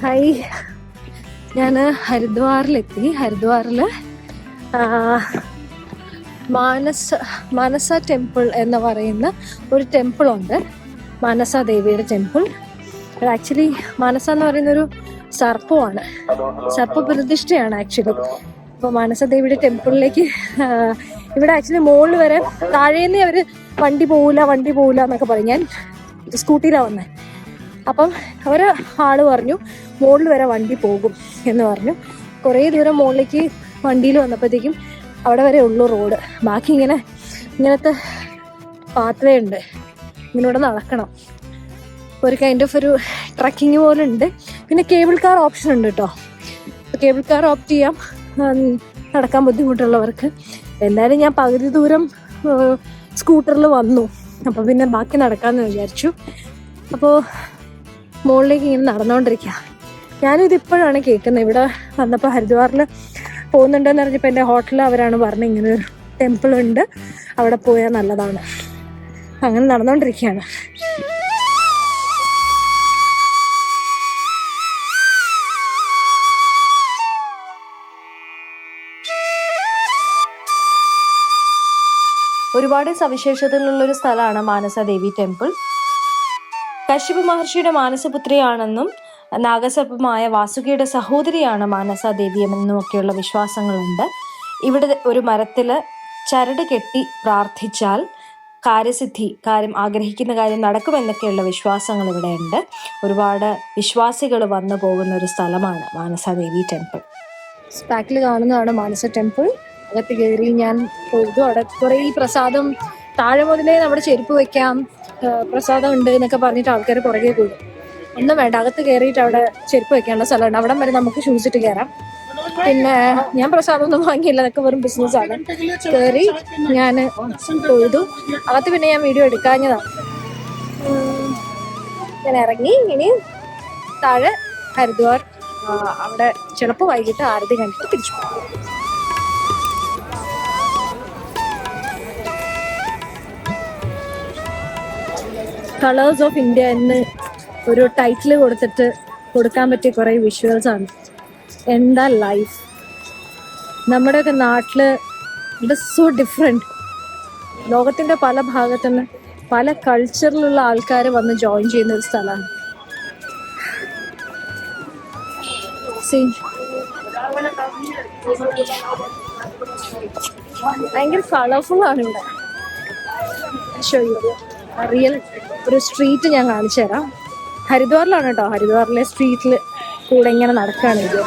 Hi, ഞാൻ ഹരിദ്വാറിലെത്തി. ഹരിദ്വാറിൽ മാനസ temple എന്ന് പറയുന്ന ഒരു ടെമ്പിളുണ്ട്. മാനസ ദേവിയുടെ ടെമ്പിൾ. അത് ആക്ച്വലി മാനസ എന്ന് പറയുന്നൊരു സർപ്പമാണ്, സർപ്പപ്രതിഷ്ഠയാണ് ആക്ച്വലി. അപ്പോൾ മാനസ ദേവിയുടെ ടെമ്പിളിലേക്ക് ഇവിടെ ആക്ച്വലി മുകളിൽ വരെ താഴേന്ന് അവർ വണ്ടി പോവില്ല എന്നൊക്കെ പറയും. ഞാൻ സ്കൂട്ടിയിലാണ് വന്നത്. അപ്പം ആള് പറഞ്ഞു മുകളിൽ വരെ വണ്ടി പോകും എന്ന് പറഞ്ഞു. കുറേ ദൂരം മുകളിലേക്ക് വണ്ടിയിൽ വന്നപ്പോഴത്തേക്കും അവിടെ വരെ ഉള്ളു റോഡ്. ബാക്കി ഇങ്ങനത്തെ പാത്വേ ഉണ്ട്, ഇങ്ങനൂടെ നടക്കണം. ഒരു കൈൻഡ് ഓഫ് ഒരു ട്രക്കിങ് പോലെ ഉണ്ട്. പിന്നെ കേബിൾ കാർ ഓപ്ഷൻ ഉണ്ട് കേട്ടോ. കേബിൾ കാർ ഓപ്റ്റ് ചെയ്യാം നടക്കാൻ ബുദ്ധിമുട്ടുള്ളവർക്ക്. എന്തായാലും ഞാൻ പകുതി ദൂരം സ്കൂട്ടറിൽ വന്നു, അപ്പോൾ പിന്നെ ബാക്കി നടക്കാമെന്ന് വിചാരിച്ചു. അപ്പോൾ മുകളിലേക്ക് ഇങ്ങനെ നടന്നുകൊണ്ടിരിക്കുക. ഞാനിതിപ്പോഴാണ് കേൾക്കുന്നത്. ഇവിടെ വന്നപ്പോൾ ഹരിദ്വാറിൽ പോകുന്നുണ്ടെന്ന് പറഞ്ഞപ്പോൾ എൻ്റെ ഹോട്ടലിൽ അവരാണ് പറഞ്ഞത് ഇങ്ങനെ ഒരു ടെമ്പിൾ ഉണ്ട്, അവിടെ പോയാൽ നല്ലതാണ്. അങ്ങനെ നടന്നുകൊണ്ടിരിക്കുകയാണ്. ഒരുപാട് സവിശേഷതകളുള്ളൊരു സ്ഥലമാണ് മാനസ ദേവി ടെമ്പിൾ. കശ്യപ മഹർഷിയുടെ മാനസപുത്രിയാണെന്നും നാഗസർപ്പമായ വാസുകിയുടെ സഹോദരിയാണ് മാനസ ദേവി എന്നുമൊക്കെയുള്ള വിശ്വാസങ്ങളുണ്ട്. ഇവിടെ ഒരു മരത്തിൽ ചരട് കെട്ടി പ്രാർത്ഥിച്ചാൽ കാര്യം ആഗ്രഹിക്കുന്ന കാര്യം നടക്കുമെന്നൊക്കെയുള്ള വിശ്വാസങ്ങൾ ഇവിടെ ഉണ്ട്. ഒരുപാട് വിശ്വാസികൾ വന്നു പോകുന്ന ഒരു സ്ഥലമാണ് മാനസ ദേവി ടെമ്പിൾ. ബാക്കിൽ കാണുന്നതാണ് മാനസ ടെമ്പിൾ. അകത്ത് കയറി ഞാൻ പോയതു. അവിടെ കുറേ പ്രസാദം, താഴെ മുതലേ നമ്മുടെ ചെരുപ്പ് വെക്കാം, പ്രസാദം ഉണ്ട് എന്നൊക്കെ പറഞ്ഞിട്ട് ആൾക്കാർ പുറകെ കൂടും. ഒന്നും വേണ്ട, അകത്ത് കയറിയിട്ട് അവിടെ ചെരുപ്പ് വെക്കേണ്ട സ്ഥലമുണ്ട്. അവിടം വരെ നമുക്ക് ഷൂസ് ഇട്ട് കയറാം. പിന്നെ ഞാൻ പ്രസാദം ഒന്നും വാങ്ങിയില്ല, അതൊക്കെ വെറും ബിസിനസ്സാണ്. കയറി ഞാൻ തൊഴുതു. അകത്ത് പിന്നെ ഞാൻ വീഡിയോ എടുക്കാഞ്ഞതാണ്. ഞാൻ ഇറങ്ങി. ഇനി താഴെ ഹരിദ്വാർ, അവിടെ ചിലപ്പോൾ വൈകിട്ട് ആരതി കണ്ടിട്ട് തിരിച്ചു പോകും. കളേഴ്സ് ഓഫ് ഇന്ത്യ എന്ന് ഒരു ടൈറ്റിൽ കൊടുക്കാൻ പറ്റിയ കുറേ വിഷ്വൽസ് ആണ്. എന്താ ലൈഫ്! നമ്മുടെയൊക്കെ നാട്ടിൽ ഇറ്റ് ഈസ് സോ ഡിഫറെൻറ്റ്. ലോകത്തിൻ്റെ പല ഭാഗത്തുനിന്ന് പല കൾച്ചറിലുള്ള ആൾക്കാർ വന്ന് ജോയിൻ ചെയ്യുന്ന ഒരു സ്ഥലമാണ്. ഭയങ്കര കളർഫുള്ളാണ് ഇവിടെ. റിയൽ ഒരു സ്ട്രീറ്റ് ഞാൻ കാണിച്ചു തരാം. ഹരിദ്വാറിലാണ് കേട്ടോ. ഹരിദ്വാറിലെ സ്ട്രീറ്റിൽ കൂടെ ഇങ്ങനെ നടക്കുകയാണ് ഇത്.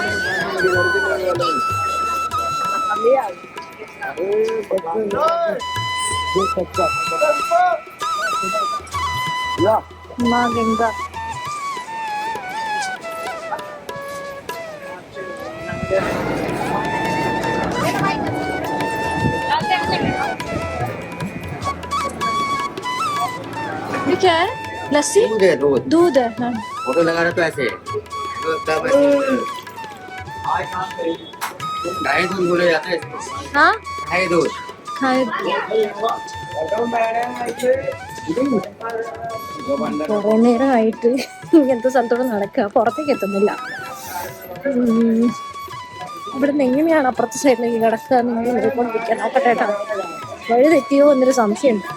ഗംഗ क्या है? लस्सी, दूध है। हाँ, फोटो लगाना तो ऐसे ढाई दूध बोले जाते हैं। हाँ, ढाई दूध കുറെ നേരമായിട്ട് ഇങ്ങനത്തെ സ്ഥലത്തോടെ നടക്കുക, പുറത്തേക്ക് എത്തുന്നില്ല. ഇവിടുന്ന് എങ്ങനെയാണ് അപ്പുറത്തെ സൈഡിലേക്ക് കിടക്കുക എന്ന് നോക്കിക്കൊണ്ടിരിക്കാൻ നോക്കട്ടെ കേട്ടോ. വഴി തെറ്റിയോ എന്നൊരു സംശയമുണ്ട്.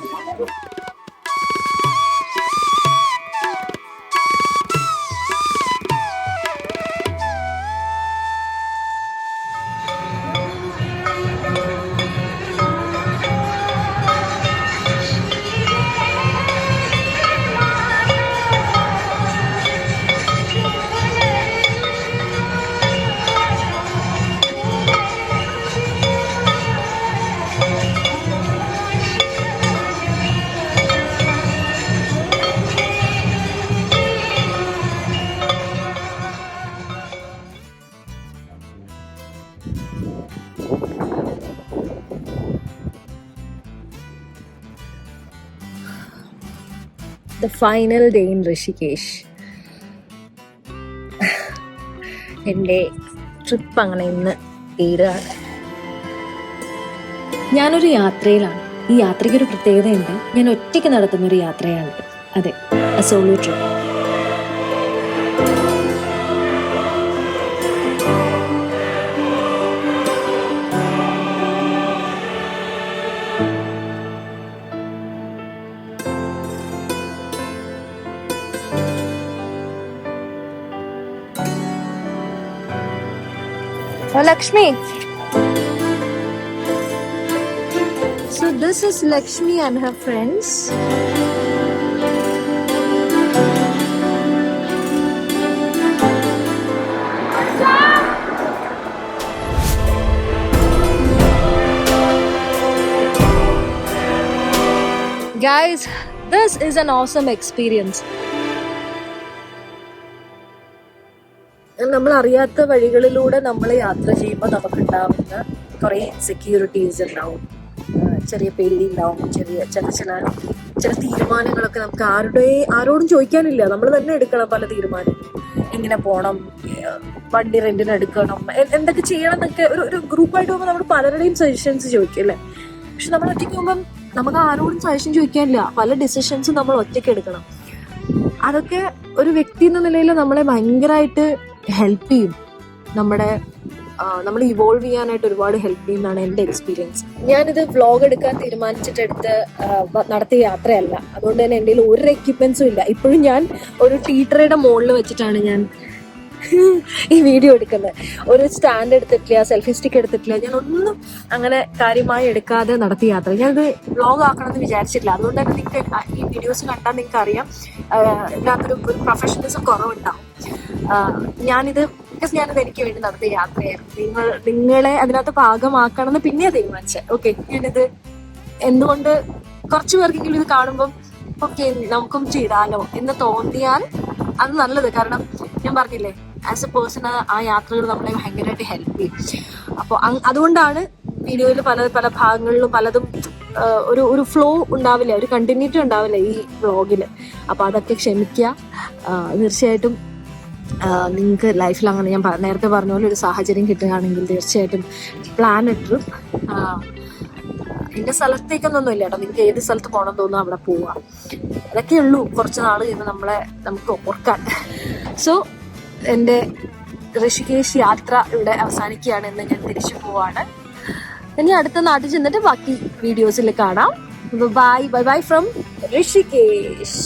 The final day in Rishikesh. എൻ്റെ ട്രിപ്പ് അങ്ങനെ ഇന്ന് തീരുകയാണ്. ഞാനൊരു യാത്രയിലാണ്. ഈ യാത്രയ്ക്ക് ഒരു പ്രത്യേകതയുണ്ട്. ഞാൻ ഒറ്റയ്ക്ക് നടത്തുന്നൊരു യാത്രയാണ്. അതെ, solo trip. Lakshmi. So this is Lakshmi and her friends. Guys, this is an awesome experience. നമ്മൾ അറിയാത്ത വഴികളിലൂടെ നമ്മൾ യാത്ര ചെയ്യുമ്പോൾ നമുക്കുണ്ടാവുന്ന കുറേ ഇൻസെക്യൂരിറ്റീസ് ഉണ്ടാവും, ചെറിയ പേടി ഉണ്ടാവും, ചില തീരുമാനങ്ങളൊക്കെ നമുക്ക് ആരോടും ചോദിക്കാനില്ല, നമ്മൾ തന്നെ എടുക്കണം പല തീരുമാനങ്ങളും. എങ്ങനെ പോകണം, വണ്ടി റെന്റിന് എടുക്കണം, എന്തൊക്കെ ചെയ്യണം എന്നൊക്കെ ഒരു ഗ്രൂപ്പായിട്ട് പോകുമ്പോൾ നമ്മൾ പലരുടെയും സജഷൻസ് ചോദിക്കും അല്ലേ. പക്ഷെ നമ്മൾ ഒറ്റയ്ക്ക് പോകുമ്പം നമുക്ക് ആരോടും സജഷൻ ചോദിക്കാനില്ല, പല ഡിസിഷൻസും നമ്മൾ ഒറ്റയ്ക്ക് എടുക്കണം. അതൊക്കെ ഒരു വ്യക്തി എന്ന നിലയിൽ നമ്മളെ ഭയങ്കരമായിട്ട് ഹെൽപ്പ് ചെയ്യും, നമ്മൾ ഇവോൾവ് ചെയ്യാനായിട്ട് ഒരുപാട് ഹെൽപ്പ് ചെയ്യുന്നതാണ് എൻ്റെ എക്സ്പീരിയൻസ്. ഞാനിത് വ്ളോഗ് എടുക്കാൻ തീരുമാനിച്ചിട്ടെടുത്ത് നടത്തിയ യാത്രയല്ല, അതുകൊണ്ട് തന്നെ എൻ്റെ ഒരു എക്യുപ്മെന്റ്സും ഇല്ല. ഇപ്പോഴും ഞാൻ ഒരു ടീറ്ററയുടെ മുകളിൽ വെച്ചിട്ടാണ് ഞാൻ ഈ വീഡിയോ എടുക്കുന്നത്. ഒരു സ്റ്റാൻഡ് എടുത്തിട്ടില്ല, സെൽഫി സ്റ്റിക്ക് എടുത്തിട്ടില്ല, ഞാൻ ഒന്നും അങ്ങനെ കാര്യമായി എടുക്കാതെ നടത്തിയ യാത്ര. ഞാനിത് വ്ളോഗ് ആക്കണമെന്ന് വിചാരിച്ചിട്ടില്ല. അതുകൊണ്ട് തന്നെ നിങ്ങൾക്ക് ഈ വീഡിയോസ് കണ്ടാൽ നിങ്ങൾക്ക് അറിയാം ഇതിനകത്തൊരു പ്രൊഫഷണലിസം കുറവുണ്ടാവും. ഞാനിത് എനിക്ക് വേണ്ടി നടത്തിയ യാത്രയായിരുന്നു. നിങ്ങളെ അതിനകത്ത് ഭാഗമാക്കണമെന്ന് പിന്നെ തീരുമാനിച്ചത്. ഓക്കെ, ഞാനിത് എന്തുകൊണ്ട് കുറച്ചു പേർക്കെങ്കിലും ഇത് കാണുമ്പം ഓക്കെ നമുക്കും ചെയ്താലോ എന്ന് തോന്നിയാൽ അത് നല്ലത്. കാരണം ഞാൻ പറഞ്ഞില്ലേ, ആസ് എ പേഴ്സൺ ആ യാത്രകൾ നമ്മളെ ഭയങ്കരമായിട്ട് ഹെൽപ്പ് ചെയ്യും. അപ്പോൾ അതുകൊണ്ടാണ് വീഡിയോയിൽ പല ഭാഗങ്ങളിലും പലതും ഒരു ഫ്ലോ ഉണ്ടാവില്ല, ഒരു കണ്ടിന്യൂറ്റി ഉണ്ടാവില്ല ഈ വ്ളോഗിൽ. അപ്പോൾ അതൊക്കെ ക്ഷമിക്കുക. തീർച്ചയായിട്ടും നിങ്ങൾക്ക് ലൈഫിൽ അങ്ങനെ ഞാൻ നേരത്തെ പറഞ്ഞ പോലെ ഒരു സാഹചര്യം കിട്ടുകയാണെങ്കിൽ തീർച്ചയായിട്ടും പ്ലാൻ ഇട്ടു. ഇന്ന സ്ഥലത്തേക്കൊന്നും ഇല്ല കേട്ടോ, നിങ്ങൾക്ക് ഏത് സ്ഥലത്ത് പോകണം തോന്നുന്നു അവിടെ പോവാം. അതൊക്കെ ഉള്ളൂ കുറച്ച് നാൾ കഴിയുമ്പോൾ നമുക്ക് ഓർക്കാൻ. സോ എൻ്റെ ഋഷികേശ് യാത്ര ഇവിടെ അവസാനിക്കുകയാണ്. എന്ന് ഞാൻ തിരിച്ചു പോവാണ്. ഇനി അടുത്ത നാട്ടിൽ ചെന്നിട്ട് ബാക്കി വീഡിയോസിൽ കാണാം. Bye bye bye from Rishikesh.